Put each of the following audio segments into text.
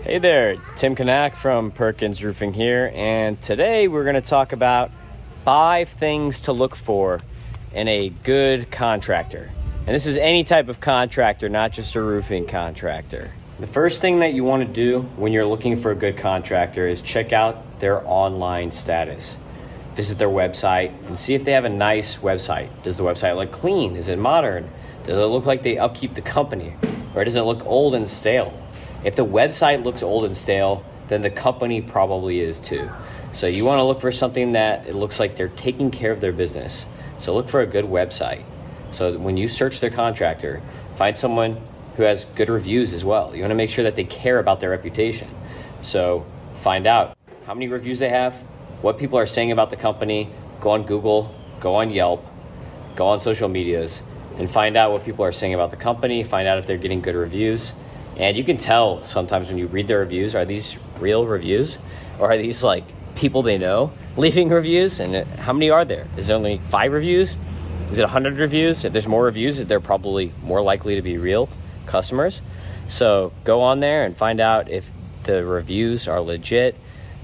Hey there, Tim Kanak from Perkins Roofing here, and today we're going to talk about 5 things to look for in a good contractor. And this is any type of contractor, not just a roofing contractor. The first thing that you want to do when you're looking for a good contractor is check out their online status. Visit their website and see if they have a nice website. Does the website look clean? Is it modern? Does it look like they upkeep the company? Or does it look old and stale? If the website looks old and stale, then the company probably is too. So you want to look for something that it looks like they're taking care of their business. So look for a good website. So when you search their contractor, find someone who has good reviews as well. You want to make sure that they care about their reputation. So find out how many reviews they have, what people are saying about the company. Go on Google, go on Yelp, go on social medias, and find out what people are saying about the company. Find out if they're getting good reviews. And you can tell sometimes when you read their reviews, are these real reviews? Or are these like people they know leaving reviews? And how many are there? Is there only 5 reviews? Is it 100 reviews? If there's more reviews, they're probably more likely to be real customers. So go on there and find out if the reviews are legit,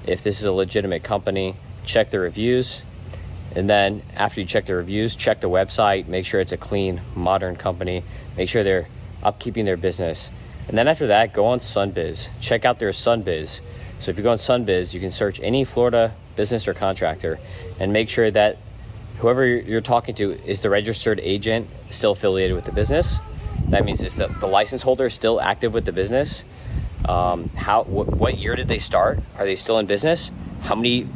if this is a legitimate company. Check the reviews. And then after you check the reviews, check the website, make sure it's a clean, modern company, make sure they're upkeeping their business. And then after that, go on Sunbiz. Check out their Sunbiz. So if you go on Sunbiz, you can search any Florida business or contractor and make sure that whoever you're talking to is the registered agent still affiliated with the business. That means is that the license holder is still active with the business. What year did they start? Are they still in business? How many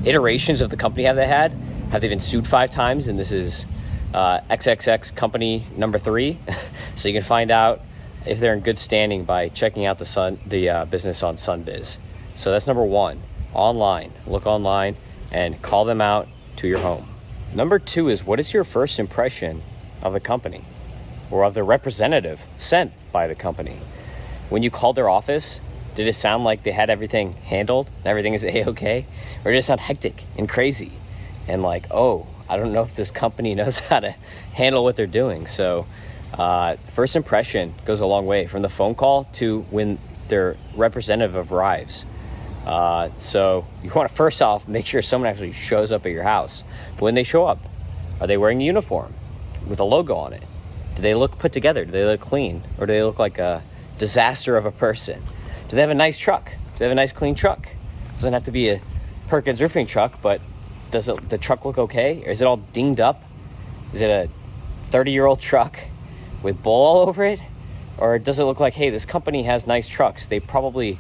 iterations of the company have they had? Have they been sued 5 times? And this is XXX company number 3. So you can find out if they're in good standing by checking out the business on Sunbiz. So that's number 1, online. Look online and call them out to your home. Number 2 is, what is your first impression of the company or of the representative sent by the company? When you called their office, did it sound like they had everything handled? Everything is A-okay? Or did it sound hectic and crazy? And like, oh, I don't know if this company knows how to handle what they're doing. So first impression goes a long way, from the phone call to when their representative arrives. So you want to first off make sure someone actually shows up at your house. But when they show up, are they wearing a uniform with a logo on it? Do they look put together? Do they look clean? Or do they look like a disaster of a person? Do they have a nice truck? Do they have a nice clean truck? It doesn't have to be a Perkins roofing truck, but does the truck look okay? Or is it all dinged up? Is it a 30-year-old truck with bull all over it? Or does it look like, hey, this company has nice trucks, they probably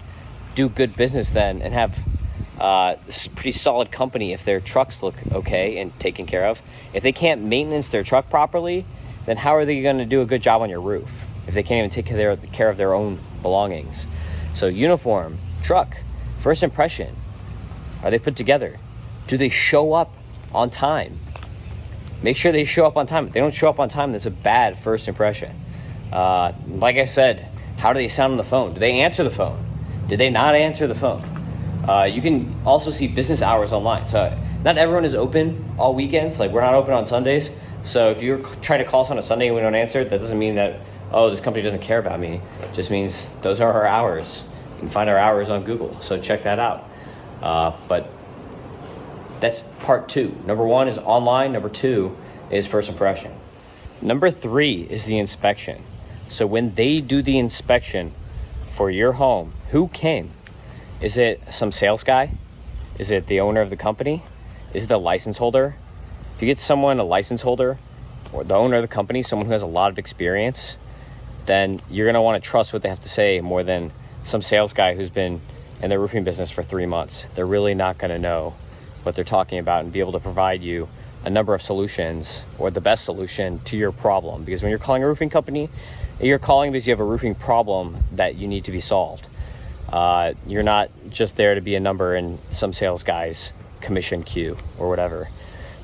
do good business then and have this pretty solid company if their trucks look okay and taken care of? If they can't maintenance their truck properly, then how are they going to do a good job on your roof if they can't even take care of their own belongings? So uniform, truck, first impression, are they put together? Do they show up on time? Make sure they show up on time. If they don't show up on time, that's a bad first impression. Like I said, how do they sound on the phone? Do they answer the phone? Did they not answer the phone? You can also see business hours online. So not everyone is open all weekends. Like, we're not open on Sundays. So if you're trying to call us on a Sunday and we don't answer, that doesn't mean that, oh, this company doesn't care about me. It just means those are our hours. You can find our hours on Google. So check that out. But that's part 2. Number 1 is online. Number 2 is first impression. Number 3 is the inspection. So when they do the inspection for your home, who came? Is it some sales guy? Is it the owner of the company? Is it the license holder? If you get someone, a license holder, or the owner of the company, someone who has a lot of experience, then you're going to want to trust what they have to say more than some sales guy who's been in the roofing business for 3 months. They're really not going to know what they're talking about and be able to provide you a number of solutions or the best solution to your problem. Because when you're calling a roofing company, you're calling because you have a roofing problem that you need to be solved. You're not just there to be a number in some sales guy's commission queue or whatever.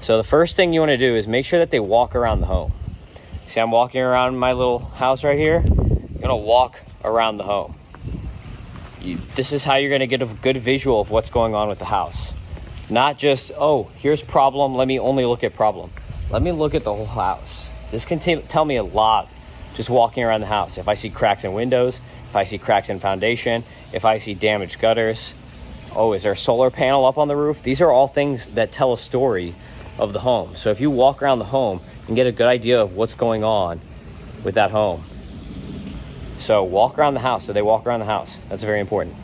So the first thing you want to do is make sure that they walk around the home. See, I'm walking around my little house right here. I'm going to walk around the home. This is how you're going to get a good visual of what's going on with the house. Not just, oh, here's problem, let me only look at problem. Let me look at the whole house. This can tell me a lot just walking around the house. If I see cracks in windows, if I see cracks in foundation, if I see damaged gutters. Oh, is there a solar panel up on the roof? These are all things that tell a story of the home. So if you walk around the home and get a good idea of what's going on with that home. So walk around the house. Do they walk around the house? That's very important.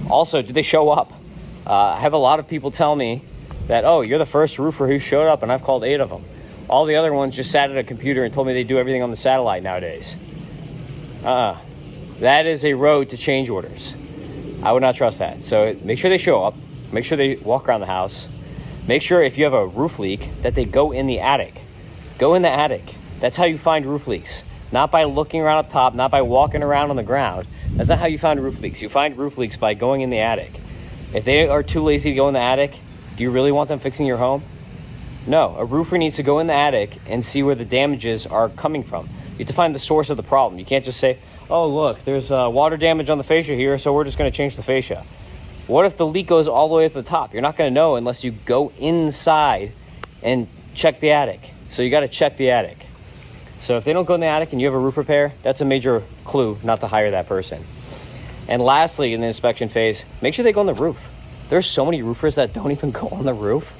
Also, do they show up? I have a lot of people tell me that, oh, you're the first roofer who showed up, and I've called 8 of them. All the other ones just sat at a computer and told me they do everything on the satellite nowadays. That is a road to change orders. I would not trust that. So make sure they show up. Make sure they walk around the house. Make sure if you have a roof leak that they go in the attic. Go in the attic. That's how you find roof leaks. Not by looking around up top, not by walking around on the ground. That's not how you find roof leaks. You find roof leaks by going in the attic. If they are too lazy to go in the attic, do you really want them fixing your home? No, a roofer needs to go in the attic and see where the damages are coming from. You have to find the source of the problem. You can't just say, oh, look, there's water damage on the fascia here, so we're just going to change the fascia. What if the leak goes all the way to the top? You're not going to know unless you go inside and check the attic. So you got to check the attic. So if they don't go in the attic and you have a roof repair, that's a major clue not to hire that person. And lastly, in the inspection phase, make sure they go on the roof. There's so many roofers that don't even go on the roof.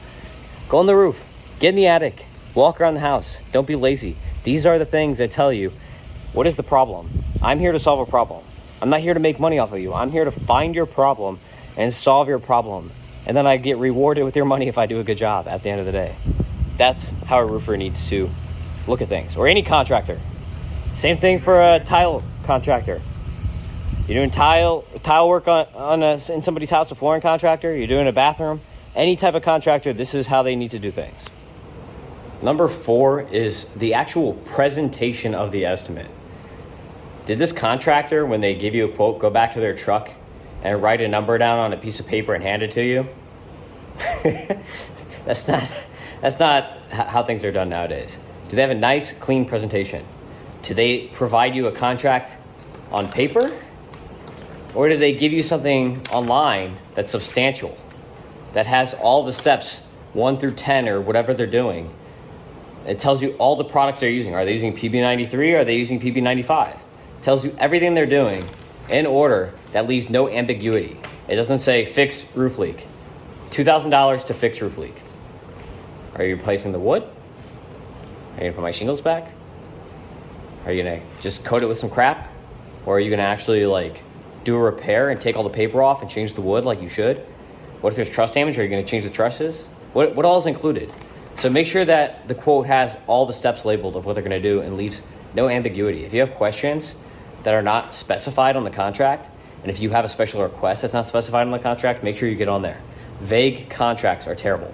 Go on the roof. Get in the attic. Walk around the house. Don't be lazy. These are the things that tell you, what is the problem? I'm here to solve a problem. I'm not here to make money off of you. I'm here to find your problem and solve your problem. And then I get rewarded with your money if I do a good job at the end of the day. That's how a roofer needs to look at things. Or any contractor. Same thing for a tile contractor. You're doing tile work in somebody's house, a flooring contractor. You're doing a bathroom. Any type of contractor, this is how they need to do things. Number 4 is the actual presentation of the estimate. Did this contractor, when they give you a quote, go back to their truck and write a number down on a piece of paper and hand it to you? That's not how things are done nowadays. Do they have a nice, clean presentation? Do they provide you a contract on paper? Or do they give you something online that's substantial, that has all the steps 1 through 10 or whatever they're doing? It tells you all the products they're using. Are they using PB93? Are they using PB95? It tells you everything they're doing in order that leaves no ambiguity. It doesn't say fix roof leak. $2,000 to fix roof leak. Are you replacing the wood? Are you going to put my shingles back? Are you going to just coat it with some crap? Or are you going to actually do a repair and take all the paper off and change the wood like you should? What if there's truss damage? Are you going to change the trusses? What all is included? So make sure that the quote has all the steps labeled of what they're going to do and leaves no ambiguity. If you have questions that are not specified on the contract, and if you have a special request that's not specified on the contract, make sure you get on there. Vague contracts are terrible.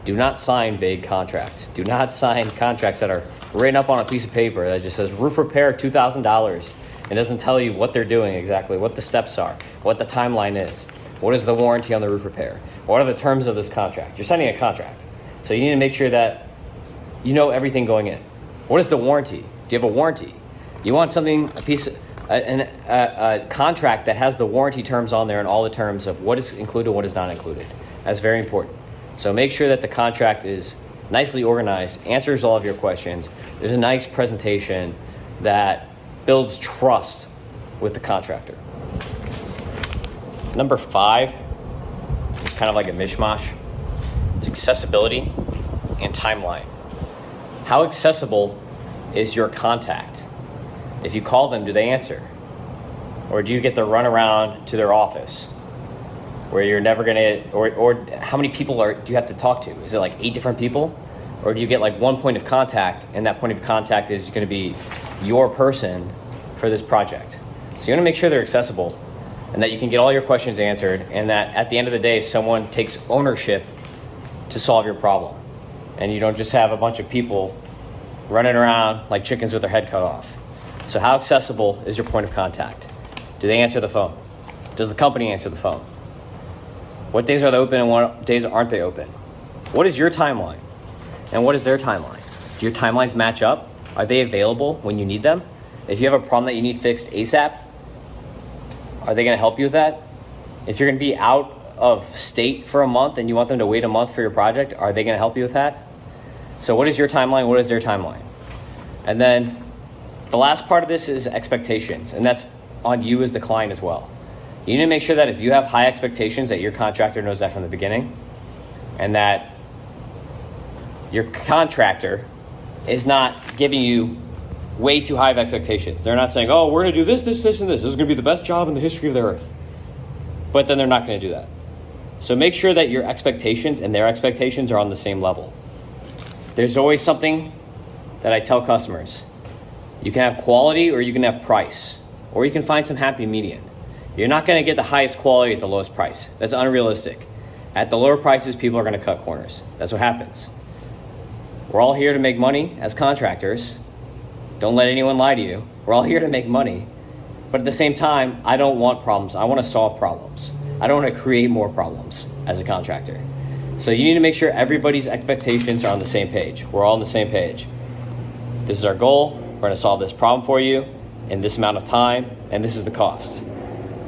Do not sign vague contracts. Do not sign contracts that are written up on a piece of paper that just says roof repair $2,000. It doesn't tell you what they're doing exactly, what the steps are, what the timeline is, what is the warranty on the roof repair, what are the terms of this contract. You're signing a contract, so you need to make sure that you know everything going in. What is the warranty? Do you have a warranty? You want something, a contract that has the warranty terms on there and all the terms of what is included and what is not included. That's very important. So make sure that the contract is nicely organized, answers all of your questions. There's a nice presentation that builds trust with the contractor. Number 5 is kind of like a mishmash. It's accessibility and timeline. How accessible is your contact? If you call them, do they answer? Or do you get the runaround to their office where you're never gonna, or how many people do you have to talk to? Is it 8 different people? Or do you get one point of contact, and that point of contact is gonna be your person for this project? So you wanna make sure they're accessible and that you can get all your questions answered, and that at the end of the day, someone takes ownership to solve your problem. And you don't just have a bunch of people running around like chickens with their head cut off. So how accessible is your point of contact? Do they answer the phone? Does the company answer the phone? What days are they open and what days aren't they open? What is your timeline? And what is their timeline? Do your timelines match up? Are they available when you need them? If you have a problem that you need fixed ASAP, are they going to help you with that? If you're going to be out of state for a month and you want them to wait a month for your project, are they going to help you with that? So what is your timeline? What is their timeline? And then the last part of this is expectations. And that's on you as the client as well. You need to make sure that if you have high expectations, that your contractor knows that from the beginning, and that your contractor is not giving you way too high of expectations. They're not saying, oh, we're going to do this, this, this, and this. This is going to be the best job in the history of the earth. But then they're not going to do that. So make sure that your expectations and their expectations are on the same level. There's always something that I tell customers. You can have quality or you can have price, or you can find some happy median. You're not going to get the highest quality at the lowest price. That's unrealistic. At the lower prices, people are going to cut corners. That's what happens. We're all here to make money as contractors. Don't let anyone lie to you. We're all here to make money. But at the same time, I don't want problems. I want to solve problems. I don't want to create more problems as a contractor. So you need to make sure everybody's expectations are on the same page. We're all on the same page. This is our goal. We're going to solve this problem for you in this amount of time, and this is the cost.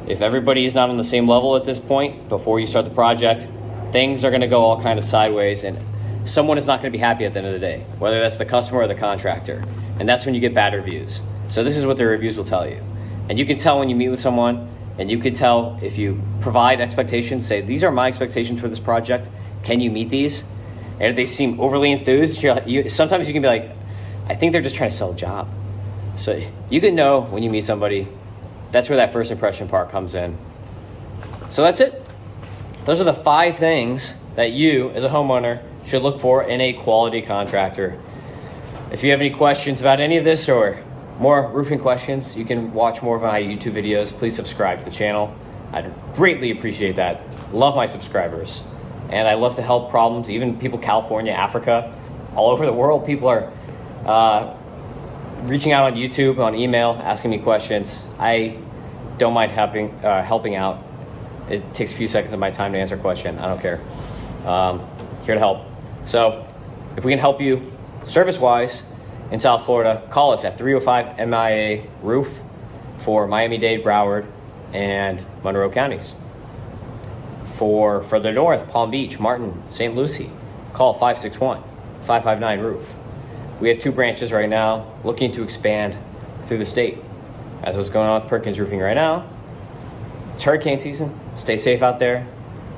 If everybody is not on the same level at this point, before you start the project, things are going to go all kind of sideways, and someone is not going to be happy at the end of the day, whether that's the customer or the contractor. And that's when you get bad reviews. So this is what the reviews will tell you. And you can tell when you meet with someone, and you can tell if you provide expectations, say, these are my expectations for this project. Can you meet these? And if they seem overly enthused, sometimes you can be like, I think they're just trying to sell a job. So you can know when you meet somebody. That's where that first impression part comes in. So that's it. Those are the 5 things that you, as a homeowner, should look for in a quality contractor. If you have any questions about any of this or more roofing questions, you can watch more of my YouTube videos. Please subscribe to the channel. I'd greatly appreciate that. Love my subscribers. And I love to help problems, even people California, Africa, all over the world. People are reaching out on YouTube, on email, asking me questions. I don't mind helping out. It takes a few seconds of my time to answer a question. I don't care. Here to help. So if we can help you service-wise in South Florida, call us at 305 MIA Roof for Miami-Dade, Broward, and Monroe counties. For further north, Palm Beach, Martin, St. Lucie, call 561-559-ROOF. We have 2 branches right now, looking to expand through the state. That's what's going on with Perkins Roofing right now. It's hurricane season. Stay safe out there.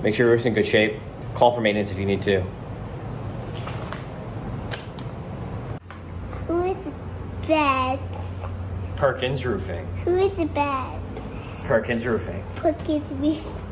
Make sure your roof's in good shape. Call for maintenance if you need to. Who is the best? Perkins Roofing. Who is the best? Perkins Roofing. Perkins Roofing.